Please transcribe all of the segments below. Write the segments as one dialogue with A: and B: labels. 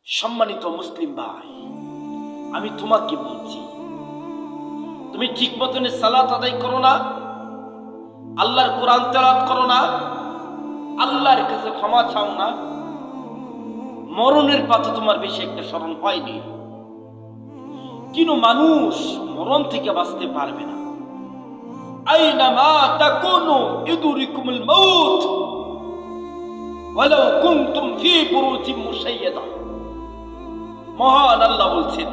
A: সম্মানিত মুসলিম ভাই, আমি তোমাকে বলছি, তুমি ঠিক মতনে সালাত আদায় করো না, আল্লাহর কোরআন তেলাওয়াত করো না, আল্লাহর কাছে ক্ষমা চাও না, মরণের পথে তোমার বেশি একটা স্মরণ হয়নি। কিন্তু মানুষ মরণ থেকে বাঁচতে পারবে না। আইনামা তাকুনু ইদুরিকুমুল মাউত ওয়ালাউ কুনতুম ফি বুরুজিম মুশাইয়াদা। মহান আল্লাহ বলছেন,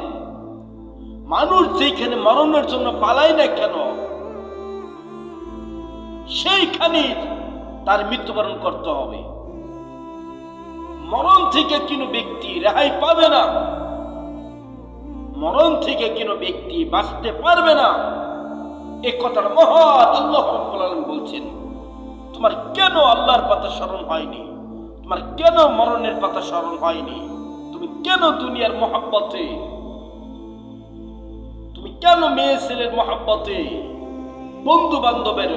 A: মানুষ যেখানে মরণের জন্য পালায় না কেন, সেইখানে তার মৃত্যুবরণ করতে হবে। মরণ থেকে কোনো ব্যক্তি রেহাই পাবে না, মরণ থেকে কোনো ব্যক্তি বাঁচতে পারবে না। এ কথাটা মহান আল্লাহ রাব্বুল আলামিন বলছেন। তোমার কেন আল্লাহর কথা স্মরণ হয়নি? তোমার কেন মরণের কথা স্মরণ হয়নি? তুমি কেন দুনিয়ার মহাব্বতে, তুমি কেন মেয়ে ছেলের মহাব্বতে, বন্ধু বান্ধবের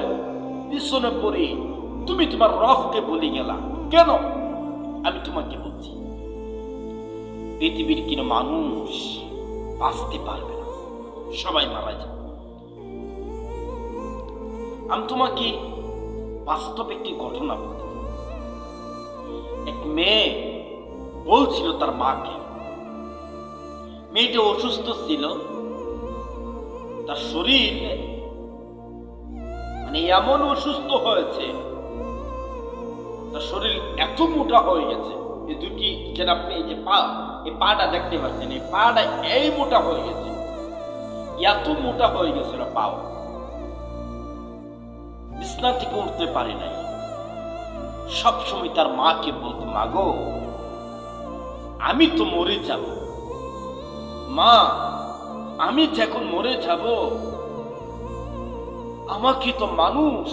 A: পিছনে পড়ে তুমি তোমার রবকে ভুলে গেলা কেন? আমি তোমাকে বলছি, পৃথিবীর কোনো মানুষ বাঁচতে পারবে না, সবাই মারা যাবে। আমি তোমাকে বাস্তব একটি ঘটনা বলি। এক মেয়ে বলছিল তার মাকে, মেয়েটা অসুস্থ ছিল, তার শরীর মানে এমন অসুস্থ হয়েছে, তার শরীর এত মোটা হয়ে গেছে, এই দুটি যেন আপনি এই যে পা, এই পাটা দেখতে পাচ্ছেন, এই পাটা এই মোটা হয়ে গেছে, এত মোটা হয়ে গেছিল পাও, বিছনা থেকে উঠতে পারে নাই। সবসময় তার মাকে বলতো, মা গো, আমি তো মরে যাব, মা আমি যখন মরে যাব, আমাকে তো মানুষ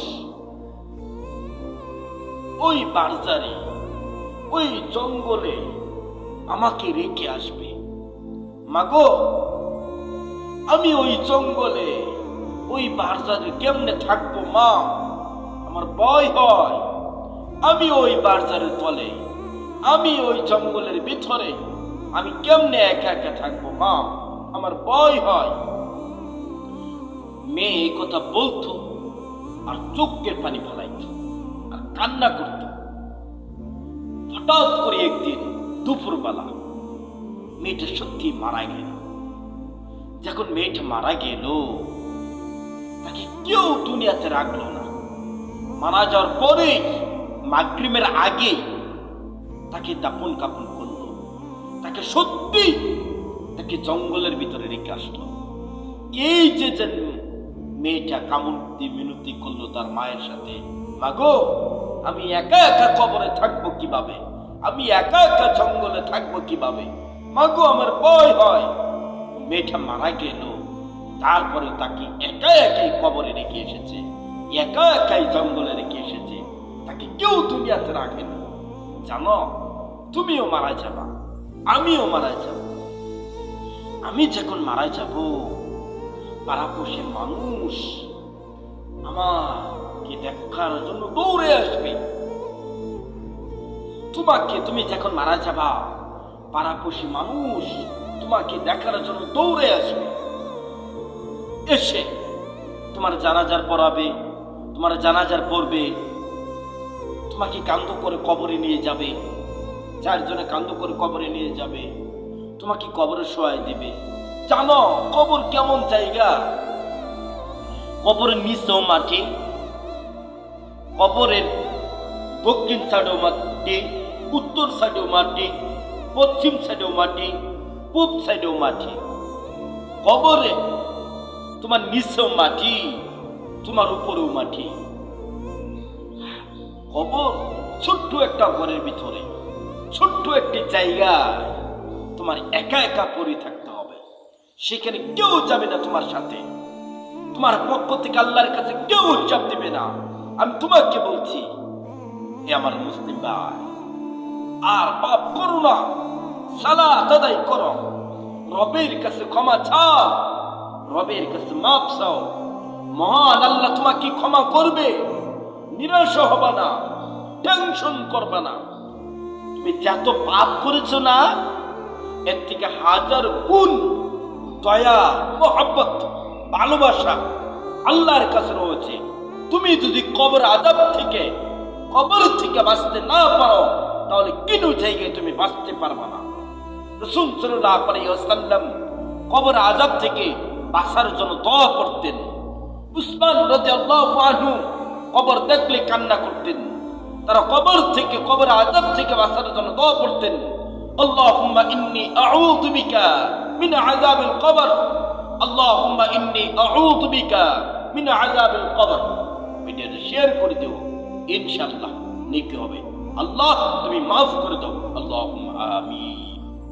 A: ওই বাজারে, ওই জঙ্গলে আমাকে রেখে আসবে। মাগো, আমি ওই জঙ্গলে, ওই বাজারে কেমনে থাকবো মা? আমার ভয় হয়। আমি ওই বাজারের তলে, আমি ওই জঙ্গলের ভিতরে, আমি কেমনে একা একা থাকবো মা? আমার ভয় হয়। মেয়ে এই কথা বলতো আর চোখের পানি ফেলাইতো আর কান্না করত। হঠাৎ করে একদিন দুপুরবেলা মেয়েটা সত্যি মারা গেল। যখন মেয়েটা মারা গেল, তাকে কেউ দুনিয়াতে রাখলো না। মারা যাওয়ার পরে মাগরিবের আগে তাকে দাফন কাফন করলো। তাকে সত্যি তাকে জঙ্গলের ভিতরে রেখে আসলো। এই যে মেয়েটা কামড়তি মিনতি করলো তার মায়ের সাথে, মাগো আমি একা একা কবরে থাকবো কিভাবে? আমি একা একা জঙ্গলে থাকবো কিভাবে? মাগো আমার ভয় হয়। মেয়েটা মারা গেল, তারপরে তাকে একা একাই কবরে রেখে এসেছে, একা একাই জঙ্গলে রেখে এসেছে, তাকে কেউ দুনিয়াতে রাখেনি। জানো, তুমিও মারা যাবা, আমিও মারা যাব। আমি যখন মারা যাব, পাড়াপড়শির মানুষ আমাকে দেখার জন্য দৌড়ে আসবে। তুমি যখন মারা যাবা, পাড়াপড়শি মানুষ তোমাকে দেখার জন্য দৌড়ে আসবে। এসে তোমার জানাজার পড়াবে, তোমার জানাজার পড়বে, তোমাকে কান্দ করে কবরে নিয়ে যাবে, চারজনে কান্দ করে কবরে নিয়ে যাবে, তোমাকে কবরে শোয়াই দিবে। জানো কবর কেমন জায়গা? কবরের নিচেও মাটি, কবরের দক্ষিণ সাইডেও মাটি, উত্তর সাইডেও মাটি, পশ্চিম সাইডেও মাটি, পূব সাইডেও মাটি। কবরে তোমার নিচেও মাটি, তোমার উপরেও মাটি। কবর ছোট্ট একটা ঘরের ভিতরে, ছোট্ট একটি জায়গা, তোমার একা একা পড়ে থাকতে হবে। সেখানে কেউ যাবে না তোমার সাথে, তোমার পক্ষ থেকে আল্লাহর কাছে কেউ চাপ দেবে না। আমি তোমাকে বলছি, হে আমার মুসলিম ভাই, আর পাপ করো না, সালাত আদায় করো, রবের কাছে ক্ষমা চাও, রবের কাছে মাপ চাও। মহান আল্লাহ তোমাকে ক্ষমা করবে, নিরাশ হবে না, টেনশন করবে না। তুমি যত পাপ করেছো না, এর থেকে হাজার গুণ দয়া, মোহাব্বত, ভালোবাসা আল্লাহর কাছে রয়েছে। তুমি যদি কবর আযাব থেকে বাঁচতে না পারো, তাহলে কিনো জায়গায় তুমি বাঁচতে পারবে না। রাসূল সাল্লাল্লাহু আলাইহি ওয়াসাল্লাম কবর আযাব থেকে বাঁচার জন্য দোয়া করতেন। উসমান রাদিয়াল্লাহু আনহু কবর দেখলে কান্না করতেন। তারা কবর আযাব থেকে বাঁচার জন্য দোয়া করতেন। আল্লাহুম্মা ইন্নী আউযু বিকা মিন আযাবিল কবর, আল্লাহুম্মা ইন্নী আউযু বিকা মিন আযাবিল কবর। ভিডিওটা শেয়ার করে দিও, ইনশাআল্লাহ নেকি হবে। আল্লাহ তুমি মাফ করে দাও। আল্লাহুম্মা আমিন।